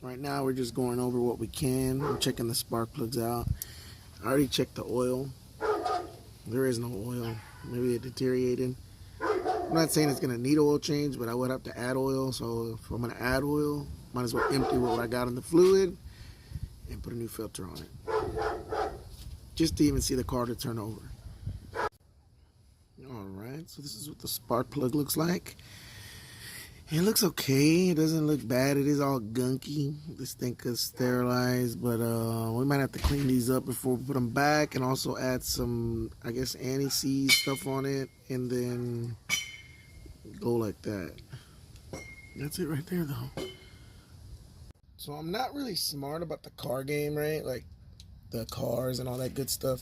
Right now we're just going over what we can. I'm checking the spark plugs out. I already checked the oil. There is no oil. Maybe it deteriorated. I'm not saying it's going to need oil change, but I would have to add oil. So if I'm going to add oil, might as well empty what I got in the fluid and put a new filter on it. Just to even see the car to turn over. Alright, so this is what the spark plug looks like. It looks okay. It doesn't look bad. It is all gunky. This thing is sterilized, but we might have to clean these up before we put them back, and also add some, I guess, anti-seize stuff on it, and then go like that. That's it right there, though. So I'm not really smart about the car game, right? Like the cars and all that good stuff.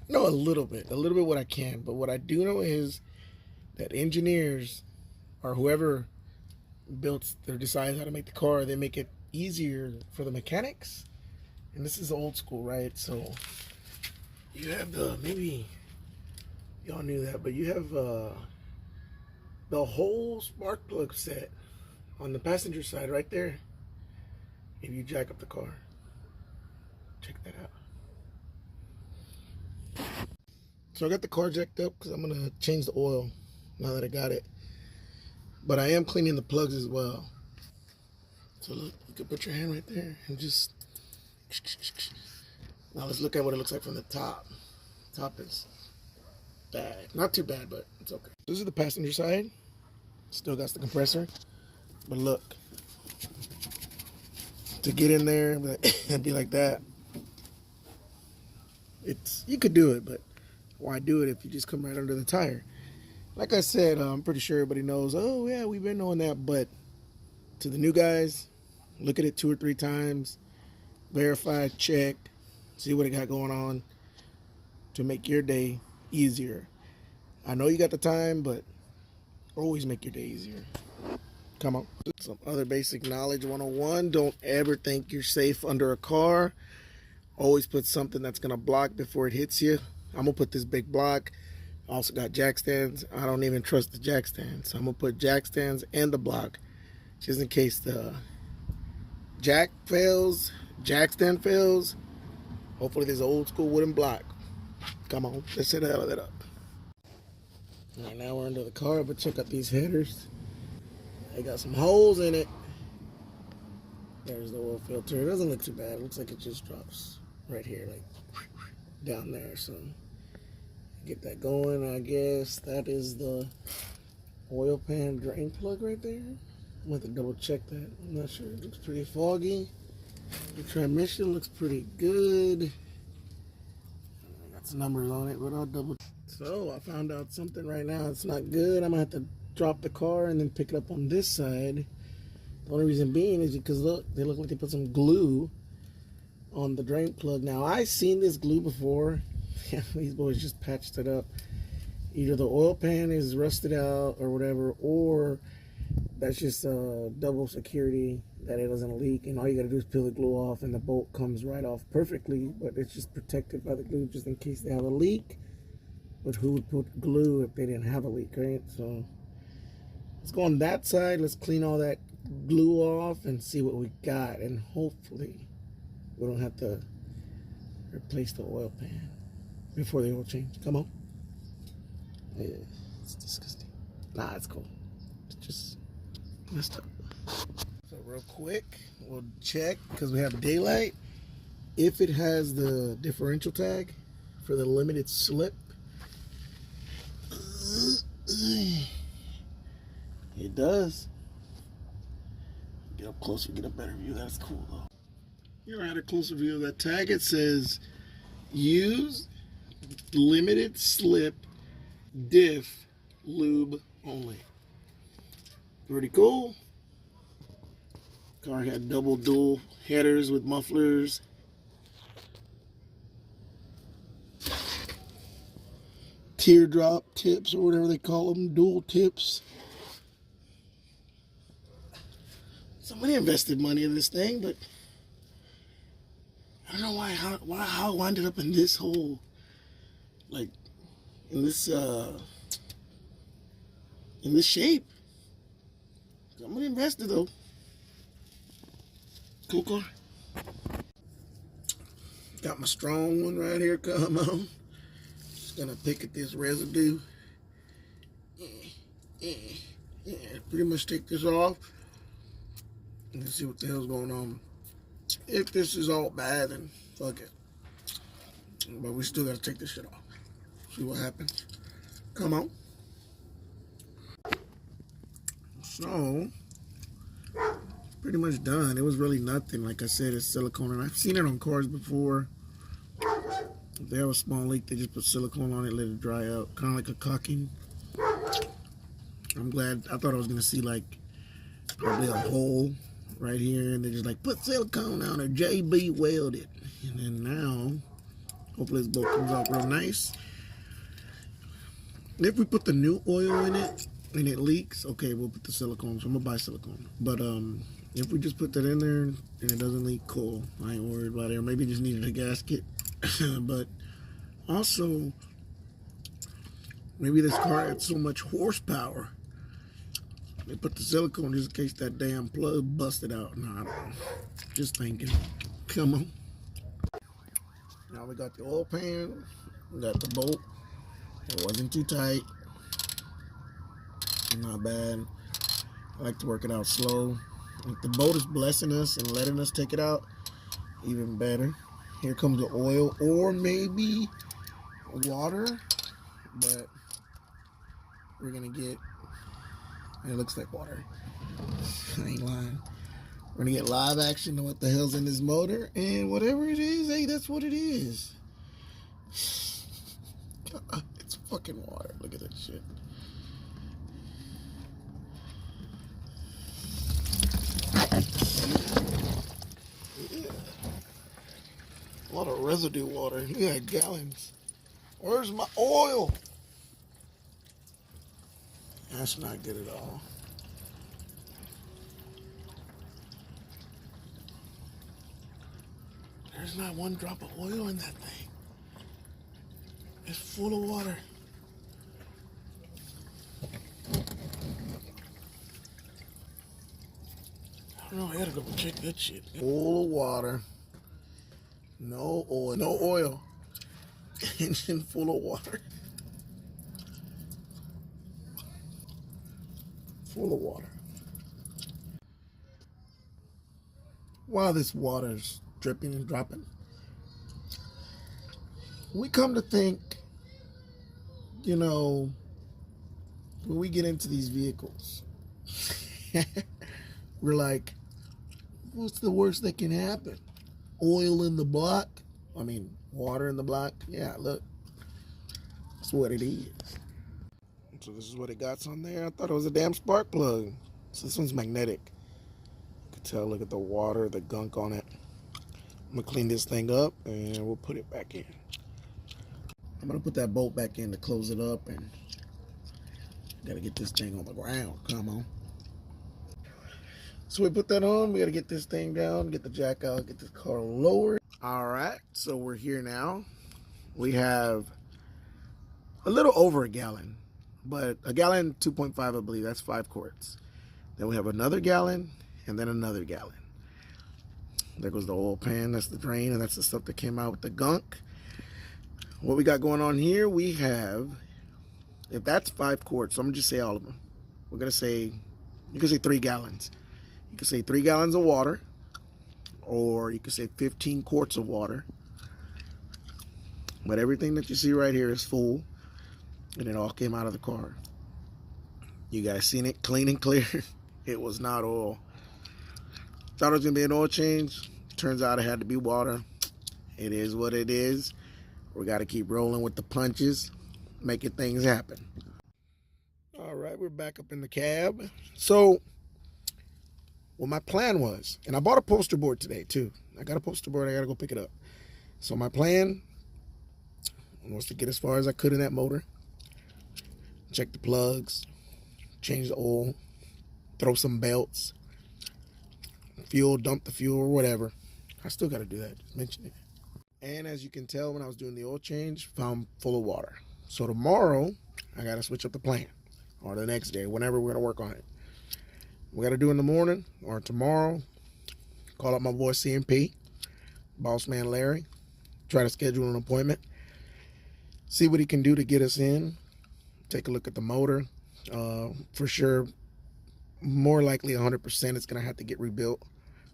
I know a little bit what I can, but what I do know is that engineers or whoever built or decides how to make the car, they make it easier for the mechanics. And this is old school, right? So you have the, maybe y'all knew that, but you have the whole spark plug set on the passenger side right there. If you jack up the car, check that out. So I got the car jacked up because I'm gonna change the oil now that I got it. But I am cleaning the plugs as well. So look, you can put your hand right there and just... Now let's look at what it looks like from the top. Top is bad. Not too bad, but it's okay. This is the passenger side. Still got the compressor. But look. To get in there and be like that. You could do it, but why do it if you just come right under the tire? Like I said, I'm pretty sure everybody knows, oh yeah, we've been knowing that, but to the new guys, look at it 2 or 3 times, verify, check, see what it got going on to make your day easier. I know you got the time, but always make your day easier. Come on. Some other basic knowledge 101, don't ever think you're safe under a car. Always put something that's going to block before it hits you. I'm going to put this big block. Also got jack stands. I don't even trust the jack stands. So I'm going to put jack stands and the block. Just in case the jack fails, jack stand fails. Hopefully there's an old school wooden block. Come on, let's set all of that up. All right, now we're under the car, but check out these headers. They got some holes in it. There's the oil filter. It doesn't look too bad. It looks like it just drops right here, like down there. So get that going. I guess that is the oil pan drain plug right there. I'm going to have to double check that. I'm not sure. It looks pretty foggy. The transmission looks pretty good. Got some numbers on it, but I'll double check. So I found out something right now. It's not good. I'm going to have to drop the car and then pick it up on this side. The only reason being is because look, they look like they put some glue on the drain plug. Now I've seen this glue before. These boys just patched it up. Either the oil pan is rusted out or whatever, or that's just a double security that it doesn't leak, and all you gotta do is peel the glue off and the bolt comes right off perfectly, but it's just protected by the glue just in case they have a leak. But who would put glue if they didn't have a leak, right? So let's go on that side. Let's clean all that glue off and see what we got, and hopefully we don't have to replace the oil pan before the oil change. Come on. Yeah, it's disgusting. Nah, it's cool. It's just messed up. So real quick, we'll check, because we have daylight, if it has the differential tag for the limited slip. It does. Get up closer, get a better view. That's cool though. Here I had a closer view of that tag. It says use limited slip diff lube only. Pretty cool. Car had double dual headers with mufflers. Teardrop tips, or whatever they call them, dual tips. Somebody invested money in this thing, but I don't know how it wound up in this hole, like in this shape. Somebody invested though. cool car. Got my strong one right here, come on. Just gonna pick at this residue. Pretty much take this off. Let's see what the hell's going on. If this is all bad, then fuck it. But we still gotta take this shit off. See what happens. Come on. So, pretty much done. It was really nothing. Like I said, it's silicone, and I've seen it on cars before. If they have a small leak, they just put silicone on it, let it dry out, kind of like a caulking. I'm glad. I thought I was gonna see like probably a hole right here, and they just like put silicone on it, JB welded. And then now, hopefully this boat comes out real nice. If we put the new oil in it and it leaks, okay, we'll put the silicone. So I'm gonna buy silicone. But if we just put that in there and it doesn't leak, cool. I ain't worried about it. Or maybe just needed a gasket. But also, maybe this car had so much horsepower. They put the silicone just in case that damn plug busted out. No, I don't know. Just thinking. Come on. Now we got the oil pan. We got the bolt. It wasn't too tight. Not bad. I like to work it out slow. If the boat is blessing us and letting us take it out, even better. Here comes the oil, or maybe water, but we're gonna get, it looks like water. I ain't lying. We're gonna get live action on what the hell's in this motor, and whatever it is, hey, that's what it is. It's fucking water. Look at that shit. Yeah. A lot of residue water. Look at that, gallons. Where's my oil? That's not good at all. There's not one drop of oil in that thing. It's full of water. I don't know, I gotta go check that shit. Full of water. No oil. No oil. Engine full of water. Full of water. While this water's dripping and dropping, we come to think, you know, when we get into these vehicles, we're like, what's the worst that can happen? Oil in the block? I mean, water in the block? Yeah, look. That's what it is. So this is what it got on there. I thought it was a damn spark plug. So this one's magnetic. You can tell, look at the water, the gunk on it. I'm gonna clean this thing up and we'll put it back in. I'm gonna put that bolt back in to close it up, and gotta get this thing on the ground. Come on. So we put that on. We gotta get this thing down, get the jack out, get this car lowered. All right, so we're here now. We have a little over a gallon, but a gallon 2.5, I believe. That's 5 quarts. Then we have another gallon, and then another gallon. There goes the oil pan. That's the drain, and that's the stuff that came out with the gunk. What we got going on here, we have, if that's 5 quarts, so I'm gonna just say all of them. We're gonna say, you can say 3 gallons. You can say 3 gallons of water, or you can say 15 quarts of water. But everything that you see right here is full, and it all came out of the car. You guys seen it clean and clear. It was not oil. Thought it was gonna be an oil change. Turns out it had to be water. It is what it is. We got to keep rolling with the punches, making things happen. All right, we're back up in the cab. So, what my plan was, and I bought a poster board today too. I got a poster board. I got to go pick it up. So my plan was to get as far as I could in that motor, check the plugs, change the oil, throw some belts, fuel, dump the fuel or whatever. I still got to do that. Just mention it. And as you can tell, when I was doing the oil change, found full of water. So tomorrow, I got to switch up the plan. Or the next day, whenever we're going to work on it. We got to do in the morning or tomorrow. call up my boy CMP, boss man Larry, try to schedule an appointment, see what he can do to get us in, take a look at the motor. For sure, more likely 100% it's going to have to get rebuilt.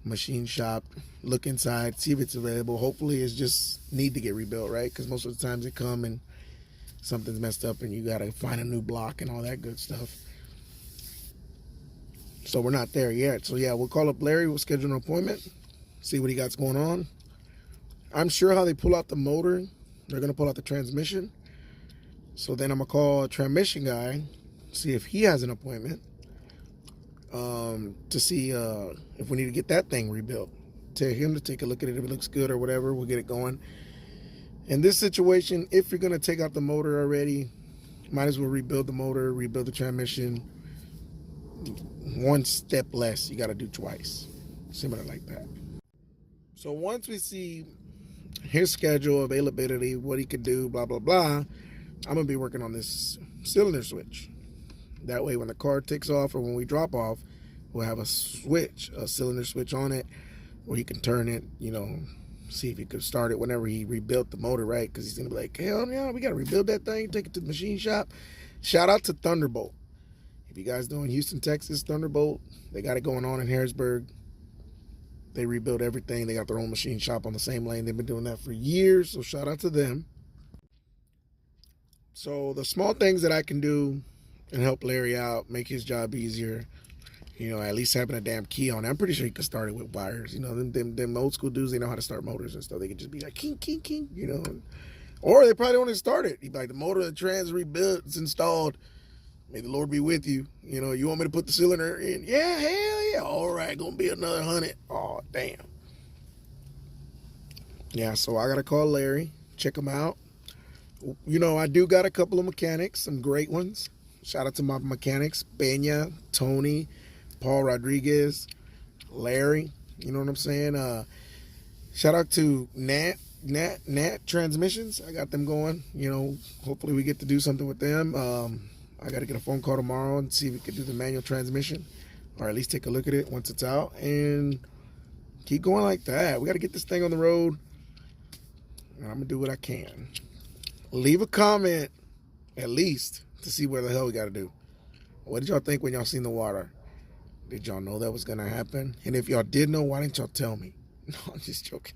Machine shop, look inside, see if it's available. Hopefully it's just need to get rebuilt, right? Because most of the times they come and something's messed up and you got to find a new block and all that good stuff. So we're not there yet. So yeah, we'll call up Larry, we'll schedule an appointment, see what he got going on. I'm sure how they pull out the motor, they're going to pull out the transmission. So then I'm going to call a transmission guy, see if he has an appointment. To see if we need to get that thing rebuilt. Tell him to take a look at it. If it looks good or whatever, we'll get it going. In this situation, if you're going to take out the motor already, might as well rebuild the motor, rebuild the transmission. One step less, you got to do twice. Similar like that. So once we see his schedule, availability, what he could do, blah, blah, blah, I'm going to be working on this cylinder switch. That way when the car takes off or when we drop off, we'll have a switch, a cylinder switch on it where he can turn it, see if he could start it whenever he rebuilt the motor, right? Because he's going to be like, hell yeah, we got to rebuild that thing, take it to the machine shop. Shout out to Thunderbolt. If you guys know in Houston, Texas, Thunderbolt, they got it going on in Harrisburg. They rebuild everything. They got their own machine shop on the same lane. They've been doing that for years, so shout out to them. So the small things that I can do and help Larry out, make his job easier, at least having a damn key on it. I'm pretty sure he could start it with wires. Them old school dudes, they know how to start motors and stuff. They could just be like, king, king, king, Or they probably don't even start it. He'd be like, the motor, the trans rebuilt, it's installed. May the Lord be with you. You want me to put the cylinder in? Yeah, hell yeah. All right, gonna be another 100. Oh, damn. Yeah, so I got to call Larry, check him out. I do got a couple of mechanics, some great ones. Shout out to my mechanics, Benya, Tony, Paul Rodriguez, Larry. You know what I'm saying? Shout out to Nat Transmissions. I got them going. Hopefully we get to do something with them. I got to get a phone call tomorrow and see if we can do the manual transmission, or at least take a look at it once it's out, and keep going like that. We got to get this thing on the road, and I'm going to do what I can. Leave a comment, at least, to see what the hell we got to do. What did y'all think when y'all seen the water? Did y'all know that was going to happen? And if y'all did know, why didn't y'all tell me? No, I'm just joking.